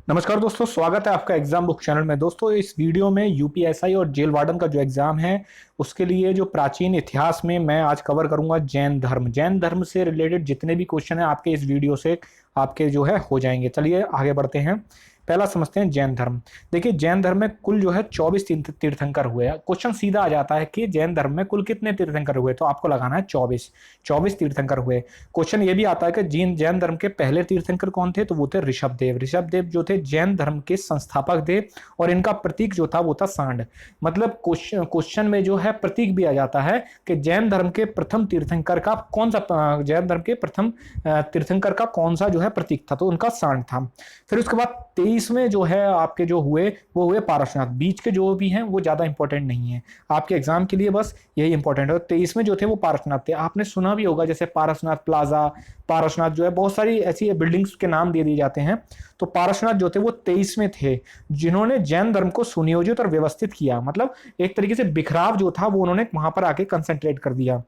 नमस्कार दोस्तों, स्वागत है आपका एग्जाम बुक चैनल में। दोस्तों, इस वीडियो में यूपीएसआई और जेल वार्डन का जो एग्जाम है उसके लिए जो प्राचीन इतिहास में मैं आज कवर करूंगा जैन धर्म से रिलेटेड जितने भी क्वेश्चन है आपके इस वीडियो से आपके जो है हो जाएंगे। चलिए आगे बढ़ते हैं। पहला समझते हैं जैन धर्म। देखिए, जैन धर्म में कुल जो है 24 तीर्थंकर हुए। क्वेश्चन सीधा आ जाता है कि जैन धर्म में कुल कितने तीर्थंकर हुए, तो आपको लगाना है 24 तीर्थंकर हुए। क्वेश्चन ये भी आता है कि जैन धर्म के पहले तीर्थंकर कौन थे, तो वो थे ऋषभदेव जो थे जैन धर्म के संस्थापक थे, और इनका प्रतीक जो था वो था सांड। मतलब क्वेश्चन में जो है प्रतीक भी आ जाता है कि जैन धर्म के प्रथम तीर्थंकर का कौन सा, जैन धर्म के प्रथम तीर्थंकर का कौन सा जो है प्रतीक था, तो उनका सांड था। फिर उसके बाद 23वें जो है आपके जो हुए वो हुए पारसनाथ। बीच के जो भी हैं वो ज्यादा इंपॉर्टेंट नहीं है, आपके एग्जाम के लिए बस यही इंपॉर्टेंट है। 23वें जो थे वो पारसनाथ थे। आपने सुना भी होगा जैसे पारसनाथ प्लाजा, पारसनाथ जो है, बहुत सारी ऐसी बिल्डिंग्स के नाम दे दिए जाते हैं। तो पारसनाथ जो थे वो 23वें थे जिन्होंने जैन धर्म को सुनियोजित और व्यवस्थित किया। मतलब एक तरीके से बिखराव जो था वो उन्होंने वहां पर आके कंसेंट्रेट कर दिया।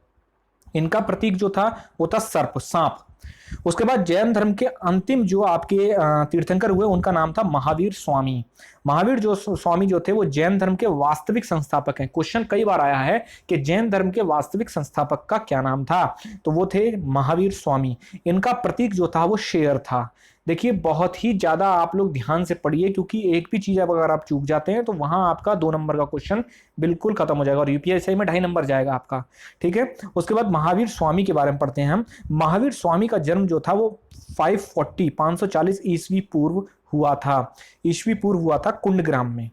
इनका प्रतीक जो था वो था सर्प, सांप। उसके बाद जैन धर्म के अंतिम जो आपके तीर्थंकर हुए उनका नाम था महावीर स्वामी। महावीर जो स्वामी जो थे वो जैन धर्म के वास्तविक संस्थापक हैं। क्वेश्चन कई बार आया है कि जैन धर्म के वास्तविक संस्थापक का क्या नाम था, तो वो थे महावीर स्वामी। इनका प्रतीक जो था वो शेर था। देखिए, बहुत ही ज्यादा आप लोग ध्यान से पढ़िए, क्योंकि एक भी चीज अगर आप चूक जाते हैं तो वहां आपका 2 नंबर का क्वेश्चन बिल्कुल खत्म हो जाएगा और यूपीएससी में 2.5 नंबर जाएगा आपका। ठीक है, उसके बाद महावीर स्वामी के बारे में पढ़ते हैं हम। महावीर स्वामी का जन्म जो था वो 540 ईस्वी पूर्व हुआ था। ईस्वी पूर्व हुआ था कुंडग्राम में।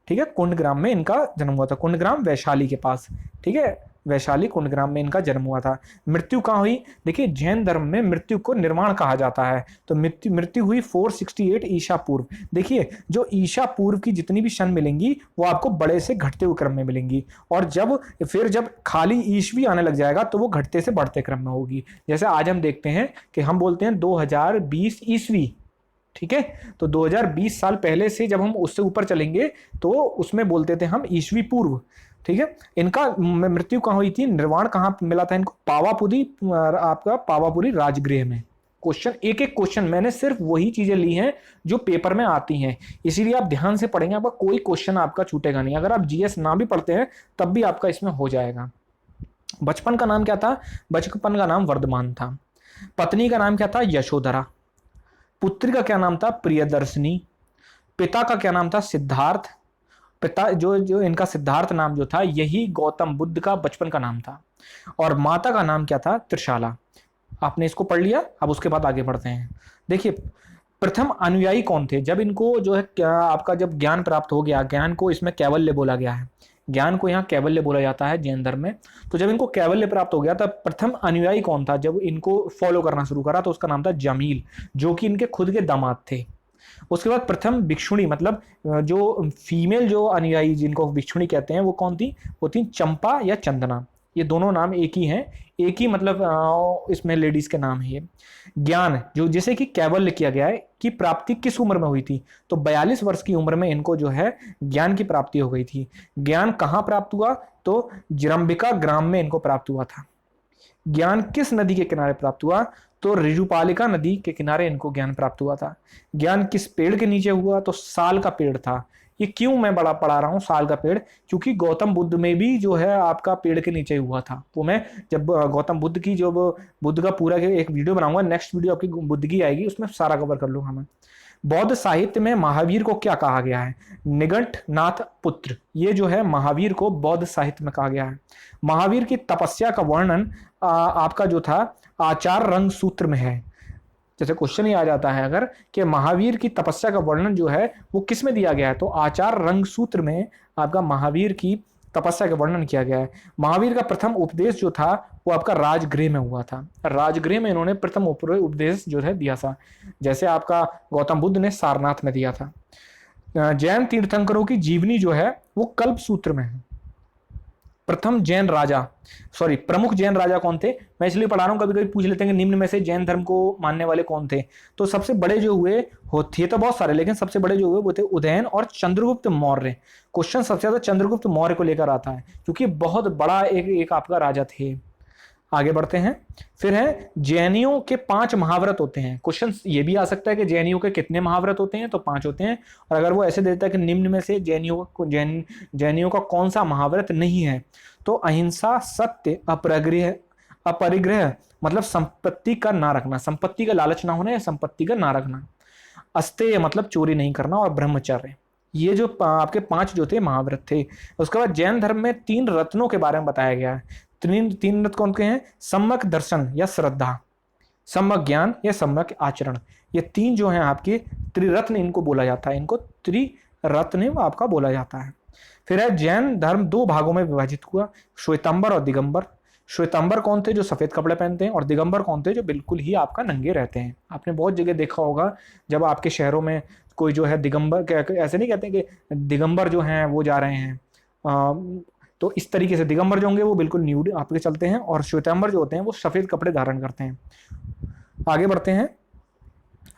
ठीक है, कुंडग्राम में इनका जन्म हुआ था। कुंडग्राम वैशाली के पास। ठीक है, वैशाली कुंडग्राम में इनका जन्म हुआ था। मृत्यु कहाँ हुई? देखिए, जैन धर्म में मृत्यु को निर्वाण कहा जाता है, तो मृत्यु हुई 468 ईसा पूर्व। देखिए, जो ईसा पूर्व की जितनी भी सन मिलेंगी वो आपको बड़े से घटते हुए क्रम में मिलेंगी, और जब खाली ईस्वी आने लग जाएगा तो वो घटते से बढ़ते क्रम में होगी। जैसे आज हम देखते हैं कि हम बोलते हैं 2020 ईस्वी। ठीक है, तो 2020 साल पहले से जब हम उससे ऊपर चलेंगे तो उसमें बोलते थे हम ईस्वी पूर्व। ठीक है, इनका मृत्यु कहाँ हुई थी, निर्वाण कहाँ मिला था इनको? पावापुरी राजगृह में। क्वेश्चन, एक एक क्वेश्चन मैंने सिर्फ वही चीजें ली हैं जो पेपर में आती हैं, इसीलिए आप ध्यान से पढ़ेंगे, आपका कोई क्वेश्चन आपका छूटेगा नहीं। अगर आप जीएस ना भी पढ़ते हैं तब भी आपका इसमें हो जाएगा। बचपन का नाम क्या था? बचपन का नाम वर्धमान था। पत्नी का नाम क्या था? यशोधरा। पुत्री का क्या नाम था? प्रियदर्शनी। पिता का क्या नाम था? सिद्धार्थ। पिता जो इनका सिद्धार्थ नाम जो था यही गौतम बुद्ध का बचपन का नाम था। और माता का नाम क्या था? त्रिशाला। आपने इसको पढ़ लिया, अब उसके बाद आगे बढ़ते हैं। देखिए, प्रथम अनुयायी कौन थे? जब इनको जो है क्या आपका जब ज्ञान प्राप्त हो गया, ज्ञान को इसमें कैवल्य बोला गया है, ज्ञान को यहाँ कैवल्य बोला जाता है जैन धर्म में। तो जब इनको कैवल्य प्राप्त हो गया तब प्रथम अनुयायी कौन था? जब इनको फॉलो करना शुरू करा तो उसका नाम था जमील, जो कि इनके खुद के दामाद थे। उसके बाद प्रथम भिक्षुणी, मतलब जो फीमेल जो अनुयायी जिनको भिक्षुणी कहते हैं वो कौन थी? वो थी चंपा या चंदना। ये दोनों नाम एक ही हैं, एक ही मतलब इसमें लेडीज के नाम है ये। ज्ञान जो जिसे कि कैवल्य किया गया है कि प्राप्ति किस उम्र में हुई थी, तो 42 वर्ष की उम्र में इनको जो है ज्ञान की प्राप्ति हो गई थी। ज्ञान कहाँ प्राप्त हुआ? तो जरंबिका ग्राम में इनको प्राप्त हुआ था। ज्ञान किस नदी के किनारे प्राप्त हुआ? तो ऋजुपालिका नदी के किनारे इनको ज्ञान प्राप्त हुआ था। ज्ञान किस पेड़ के नीचे हुआ? तो साल का पेड़ था। ये क्यों मैं बड़ा पढ़ा रहा हूँ साल का पेड़? क्योंकि गौतम बुद्ध में भी जो है आपका पेड़ के नीचे हुआ था। वो मैं जब गौतम बुद्ध की जो बुद्ध का पूरा एक वीडियो बनाऊंगा, नेक्स्ट वीडियो आपकी बुद्ध की आएगी, उसमें सारा कवर कर लूंगा मैं। बौद्ध साहित्य में महावीर को क्या कहा गया है? निगंठनाथ पुत्र। ये जो है महावीर को बौद्ध साहित्य में कहा गया है। महावीर की तपस्या का वर्णन आपका जो था आचार रंग सूत्र में है। जैसे क्वेश्चन ही आ जाता है अगर कि महावीर की तपस्या का वर्णन जो है वो किस में दिया गया है, तो आचार रंग सूत्र में आपका महावीर की तपस्या का वर्णन किया गया है। महावीर का प्रथम उपदेश जो था वो आपका राजगृह में हुआ था। राजगृह में इन्होंने प्रथम उपदेश जो है दिया था, जैसे आपका गौतम बुद्ध ने सारनाथ में दिया था। जैन तीर्थंकरों की जीवनी जो है वो कल्प सूत्र में है। प्रमुख जैन राजा कौन थे? मैं इसलिए पढ़ा रहा हूं, कभी कभी पूछ लेते हैं कि निम्न में से जैन धर्म को मानने वाले कौन थे। तो सबसे बड़े जो हुए थे तो बहुत सारे, लेकिन सबसे बड़े जो हुए वो थे उदयन और चंद्रगुप्त मौर्य। क्वेश्चन सबसे ज्यादा चंद्रगुप्त मौर्य को लेकर आता है क्योंकि बहुत बड़ा एक आपका राजा थे। आगे बढ़ते हैं। फिर है जैनियों के 5 महाव्रत होते हैं। क्वेश्चन ये भी आ सकता है कि जैनियों के कितने महाव्रत होते हैं, तो 5 होते हैं। और अगर वो ऐसे देता है कि निम्न में से जैनियों का कौन सा महाव्रत नहीं है, तो अहिंसा, सत्य, अपरिग्रह मतलब संपत्ति का ना रखना, संपत्ति का लालच ना होना या संपत्ति का ना रखना, अस्तेय मतलब चोरी नहीं करना, और ब्रह्मचर्य। ये जो आपके 5 जो थे महाव्रत थे। उसके बाद जैन धर्म में 3 रत्नों के बारे में बताया गया है। तीन रत्न कौन के हैं? सम्यक दर्शन या श्रद्धा, सम्यक ज्ञान या सम्यक आचरण। ये 3 जो हैं आपके त्रिरत्न इनको बोला जाता है, इनको त्रिरत्न आपका बोला जाता है। फिर है जैन धर्म 2 भागों में विभाजित हुआ, श्वेतांबर और दिगंबर। श्वेतांबर कौन थे? जो सफेद कपड़े पहनते हैं। और दिगंबर कौन थे? जो बिल्कुल ही आपका नंगे रहते हैं। आपने बहुत जगह देखा होगा जब आपके शहरों में कोई जो है दिगंबर, ऐसे नहीं कहते कि दिगंबर जो हैं वो जा रहे हैं, तो इस तरीके से दिगंबर जो होंगे वो बिल्कुल न्यूड आपके चलते हैं, और श्वेतांबर जो होते हैं वो सफेद कपड़े धारण करते हैं। आगे बढ़ते हैं।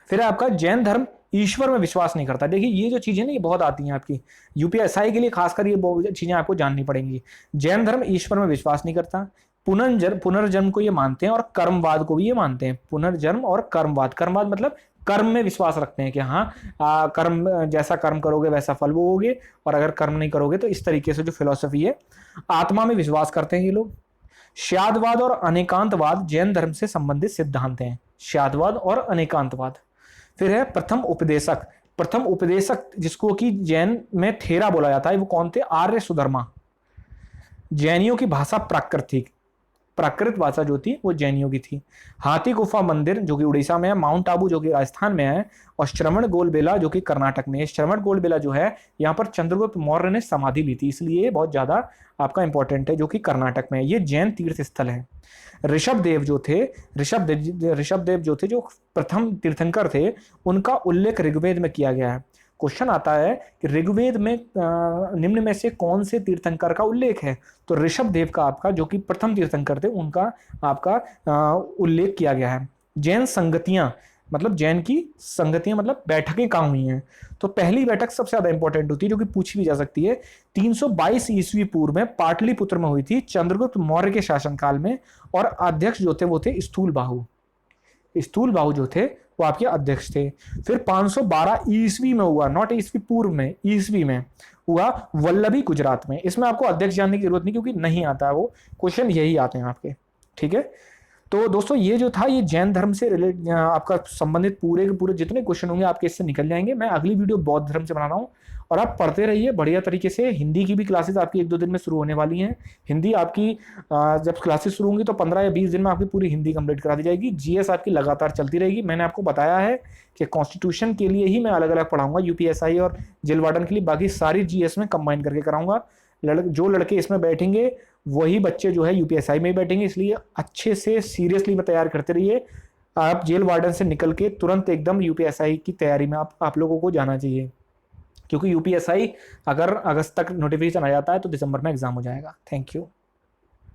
फिर आपका जैन धर्म ईश्वर में विश्वास नहीं करता। देखिए ये जो चीजें ना ये बहुत आती हैं आपकी यूपीएसआई के लिए, खासकर ये बहुत चीजें आपको जाननी पड़ेंगी। जैन धर्म ईश्वर में विश्वास नहीं करता, पुनर्जन्म को ये मानते हैं, और कर्मवाद को भी ये मानते हैं। पुनर्जन्म और कर्मवाद, कर्मवाद मतलब कर्म में विश्वास रखते हैं कि हाँ कर्म, जैसा कर्म करोगे वैसा फल भोगोगे, और अगर कर्म नहीं करोगे तो इस तरीके से जो फिलॉसफी है। आत्मा में विश्वास करते हैं ये लोग। श्यादवाद और अनेकांतवाद जैन धर्म से संबंधित सिद्धांत हैं, श्यादवाद और अनेकांतवाद। फिर है प्रथम उपदेशक। प्रथम उपदेशक जिसको कि जैन में थेरा बोला जाता है, वो कौन थे? आर्य सुधर्मा। जैनियों की भाषा प्राकृत भाषा जो थी वो जैनियों की थी। हाथी गुफा मंदिर जो कि उड़ीसा में है, माउंट आबू जो कि राजस्थान में है, और श्रवण गोलबेला जो कि कर्नाटक में है। श्रवण गोलबेला जो है यहाँ पर चंद्रगुप्त मौर्य ने समाधि ली थी, इसलिए बहुत ज्यादा आपका इंपॉर्टेंट है, जो कि कर्नाटक में है। ये जैन तीर्थ स्थल है। ऋषभदेव जो थे जो प्रथम तीर्थंकर थे, उनका उल्लेख ऋग्वेद में किया गया है। क्वेश्चन आता है कि ऋग्वेद में निम्न में से कौन से तीर्थंकर का उल्लेख है? तो ऋषभदेव का आपका जो कि प्रथम तीर्थंकर थे उनका आपका उल्लेख किया गया है। जैन संगतियां मतलब जैन की संगतियां मतलब बैठकें कहाँ हुई हैं? तो पहली बैठक सबसे ज्यादा इंपॉर्टेंट होती है, जो कि पूछी भी जा सकती है। 322 ईस्वी पूर्व में पाटलिपुत्र में हुई थी, चंद्रगुप्त मौर्य के शासनकाल में, और अध्यक्ष जो थे वो थे स्थूल बाहु जो थे वो आपके अध्यक्ष थे। फिर 512 ईस्वी में हुआ, नॉट ईस्वी पूर्व में, ईस्वी में हुआ वल्लभी गुजरात में। इसमें आपको अध्यक्ष जानने की जरूरत नहीं, क्योंकि नहीं आता है वो, क्वेश्चन यही आते हैं आपके। ठीक है, तो दोस्तों ये जो था ये जैन धर्म से रिलेटेड आपका संबंधित पूरे के पूरे जितने क्वेश्चन होंगे आपके इससे निकल जाएंगे। मैं अगली वीडियो बौद्ध धर्म से बना रहा हूँ, और आप पढ़ते रहिए बढ़िया तरीके से। हिंदी की भी क्लासेस आपकी 1-2 दिन में शुरू होने वाली हैं। हिंदी आपकी जब क्लासेस शुरू होंगी तो 15 या 20 दिन में आपकी पूरी हिंदी कंप्लीट करा दी जाएगी। जीएस आपकी लगातार चलती रहेगी। मैंने आपको बताया है कि कॉन्स्टिट्यूशन के लिए ही मैं अलग अलग पढ़ाऊंगा, यूपीएसआई और जेल वार्डन के लिए बाकी सारी जीएस में कंबाइन करके कराऊंगा। जो लड़के इसमें बैठेंगे वही बच्चे जो है यूपीएसआई में ही बैठेंगे, इसलिए अच्छे से सीरियसली में तैयार करते रहिए। आप जेल वार्डन से निकल के तुरंत एकदम यूपीएसआई की तैयारी में आप लोगों को जाना चाहिए, क्योंकि यूपीएसआई अगर अगस्त तक नोटिफिकेशन आ जाता है तो दिसंबर में एग्जाम हो जाएगा। Thank you.